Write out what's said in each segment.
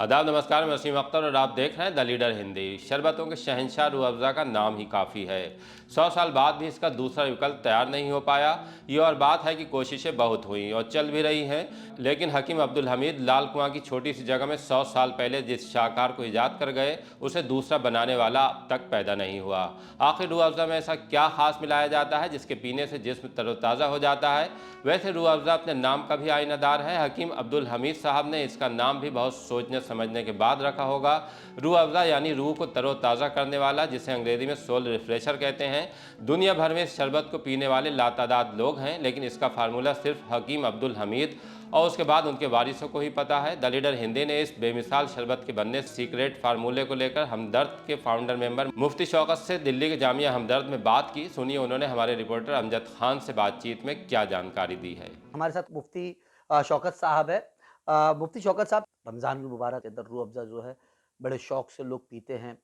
आदाब नमस्कार, मैं वसीम अख्तर और आप देख रहे हैं द लीडर हिंदी। शरबतों के शहंशाह रूह अफ़ज़ा का नाम ही काफ़ी है। 100 साल बाद भी इसका दूसरा विकल्प तैयार नहीं हो पाया। ये और बात है कि कोशिशें बहुत हुई और चल भी रही हैं, लेकिन हकीम अब्दुल हमीद लाल कुआं की छोटी सी जगह में 100 साल पहले जिस शाहकार को ईजाद कर गए, उसे दूसरा बनाने वाला अब तक पैदा नहीं हुआ। आखिर रूह अफ़ज़ा में ऐसा क्या खास मिलाया जाता है जिसके पीने से जिस्म तरोताज़ा हो जाता है? वैसे रूह अफ़ज़ा अपने नाम का भी आईनादार है। हकीम अब्दुल हमीद साहब ने इसका नाम भी बहुत सोचने समझने के बाद रखा होगा। रूह अफ़ज़ा यानी रूह को तरोताज़ा करने वाला, जिसे अंग्रेज़ी में सोल रिफ्रेशर कहते हैं। दुनिया भर में इस शरबत को पीने वाले लातादाद लोग हैं, लेकिन इसका फार्मूला सिर्फ हकीम अब्दुल हमीद और उसके बाद उनके वारिसों को ही पता है। द लीडर हिंदी ने इस बेमिसाल शरबत के बनने सीक्रेट फार्मूले को लेकर हमदर्द के फाउंडर मेंबर मुफ्ती शौकत से दिल्ली के जामिया हमदर्द में बात की। सुनिए उन्होंने हमारे रिपोर्टर अमजद खान से बातचीत में क्या जानकारी दी है। हमारे साथ मुफ्ती शौकत साहब है। मुफ्ती शौकत साहब, रमज़ान मुबारक के अंदर रूह अफ़ज़ा जो है बड़े शौक से लोग पीते हैं।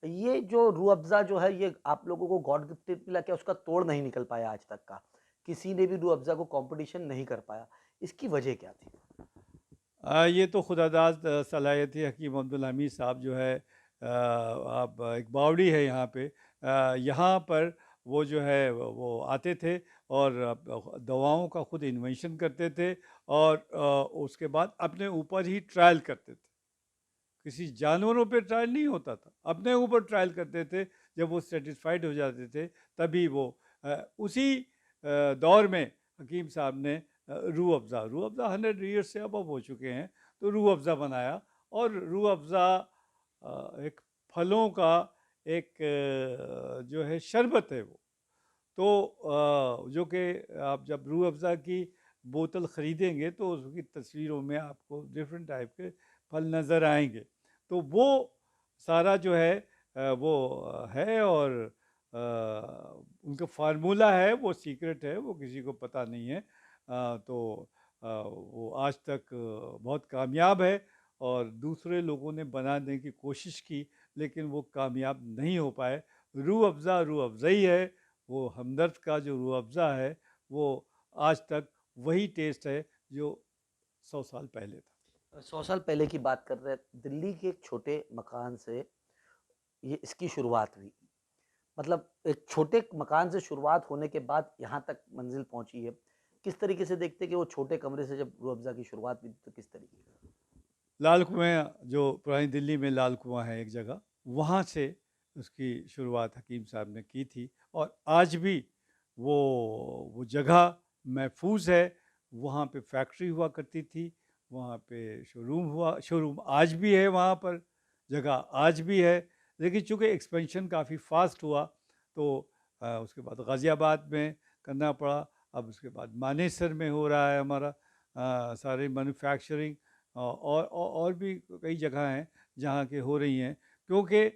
ये जो रूह अफ़ज़ा जो है ये आप लोगों को गॉड गिफ्टेड मिला, क्या उसका तोड़ नहीं निकल पाया आज तक का? किसी ने भी रूह अफ़ज़ा को कॉम्पिटिशन नहीं कर पाया। इसकी वजह क्या थी? ये तो खुदादाद सलाहियत है हकीम अब्दुल हमीद साहब जो है। आप एक बावड़ी है यहाँ पे। यहाँ पर वो जो है वो आते थे और दवाओं का खुद इन्वेंशन करते थे और उसके बाद अपने ऊपर ही ट्रायल करते थे। किसी जानवरों पे ट्रायल नहीं होता था, अपने ऊपर ट्रायल करते थे। जब वो सेटिस्फाइड हो जाते थे तभी वो उसी दौर में हकीम साहब ने रूह अफ़ज़ा 100 ईयर्स से अब हो चुके हैं, तो रूह अफ़ज़ा बनाया। और रूह अफ़ज़ा एक फलों का एक जो है शरबत है वो। तो जो कि आप जब रूह अफ़ज़ा की बोतल ख़रीदेंगे तो उसकी तस्वीरों में आपको डिफरेंट टाइप के फल नज़र आएंगे। तो वो सारा जो है वो है। और उनका फार्मूला है, वो सीक्रेट है, वो किसी को पता नहीं है। तो वो आज तक बहुत कामयाब है और दूसरे लोगों ने बनाने की कोशिश की, लेकिन वो कामयाब नहीं हो पाए। रूह अफ़ज़ा ही है। वो हमदर्द का जो रूह अफ़ज़ा है वो आज तक वही टेस्ट है जो 100 साल पहले था। 100 साल पहले की बात कर रहे हैं। दिल्ली के एक छोटे मकान से ये इसकी शुरुआत हुई। मतलब एक छोटे मकान से शुरुआत होने के बाद यहाँ तक मंज़िल पहुँची है। किस तरीके से देखते हैं कि वो छोटे कमरे से जब रूह अफ़ज़ा की शुरुआत हुई तो किस तरीके से? लाल कुआँ, जो पुरानी दिल्ली में लाल कुआँ है एक जगह, वहाँ से उसकी शुरुआत हकीम साहब ने की थी। और आज भी वो वो जगह महफूज है। वहाँ पे फैक्ट्री हुआ करती थी, वहाँ पे शोरूम आज भी है वहाँ पर, जगह आज भी है। लेकिन चूँकि एक्सपेंशन काफ़ी फास्ट हुआ तो उसके बाद गाज़ियाबाद में करना पड़ा। अब उसके बाद मानेसर में हो रहा है हमारा सारे मैन्युफैक्चरिंग। और भी कई जगह हैं जहाँ के हो रही हैं, क्योंकि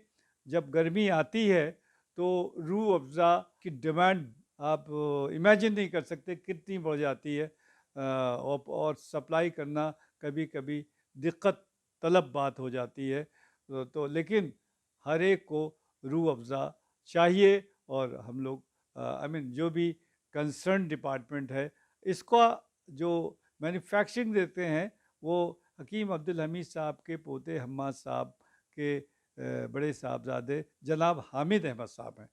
जब गर्मी आती है तो रूह अफ़ज़ा की डिमांड आप इमेजिन नहीं कर सकते कितनी बढ़ जाती है। और सप्लाई करना कभी कभी दिक्कत तलब बात हो जाती है। तो लेकिन हर एक को रूह अफ़ज़ा चाहिए। और हम लोग आई मीन जो भी कंसर्न डिपार्टमेंट है, इसका जो मैन्युफैक्चरिंग देते हैं वो हकीम अब्दुल हमीद साहब के पोते हम्माद साहब के बड़े साहबजादे जनाब हामिद अहमद साहब हैं।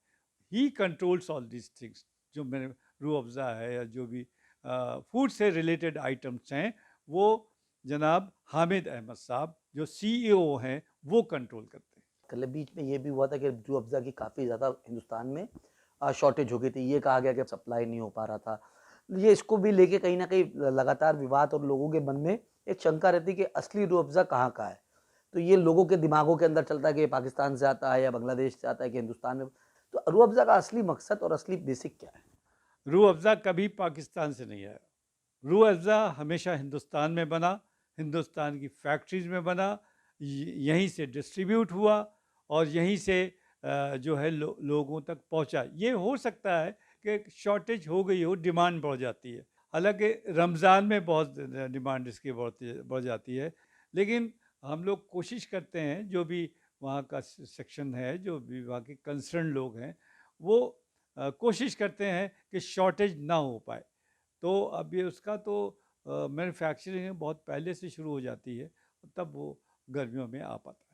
ही कंट्रोल्स ऑल दिस थिंग्स। जो मैंने रूह अफ़ज़ा है या जो भी फूड से रिलेटेड आइटम्स हैं, वो जनाब हामिद अहमद साहब जो सीईओ हैं वो कंट्रोल करते हैं। कल बीच में ये भी हुआ था कि रूह अफ़ज़ा की काफ़ी ज़्यादा हिंदुस्तान में शॉर्टेज हो गई थी। ये कहा गया कि सप्लाई नहीं हो पा रहा था। ये इसको भी लेके कहीं न कहीं लगातार विवाद और लोगों के मन में एक शंका रहती है कि असली रूह अफ़ज़ा कहाँ का है? तो ये लोगों के दिमागों के अंदर चलता है कि ये पाकिस्तान से आता है या बांग्लादेश से आता है कि हिंदुस्तान में। तो रूह अफ़ज़ा का असली मकसद और असली बेसिक क्या है? रूह अफ़ज़ा कभी पाकिस्तान से नहीं आया। रूह अफ़ज़ा हमेशा हिंदुस्तान में बना, हिंदुस्तान की फैक्ट्रीज़ में बना, यहीं से डिस्ट्रीब्यूट हुआ और यहीं से जो है लोगों तक पहुंचा। ये हो सकता है कि शॉर्टेज हो गई हो, डिमांड बढ़ जाती है। हालांकि रमज़ान में बहुत डिमांड इसकी बढ़ जाती है। लेकिन हम लोग कोशिश करते हैं, जो भी वहाँ का सेक्शन है, जो भी वहाँ के कंसर्न लोग हैं, वो कोशिश करते हैं कि शॉर्टेज ना हो पाए। तो अब ये उसका तो मैन्युफैक्चरिंग बहुत पहले से शुरू हो जाती है, तब वो गर्मियों में आ पाता।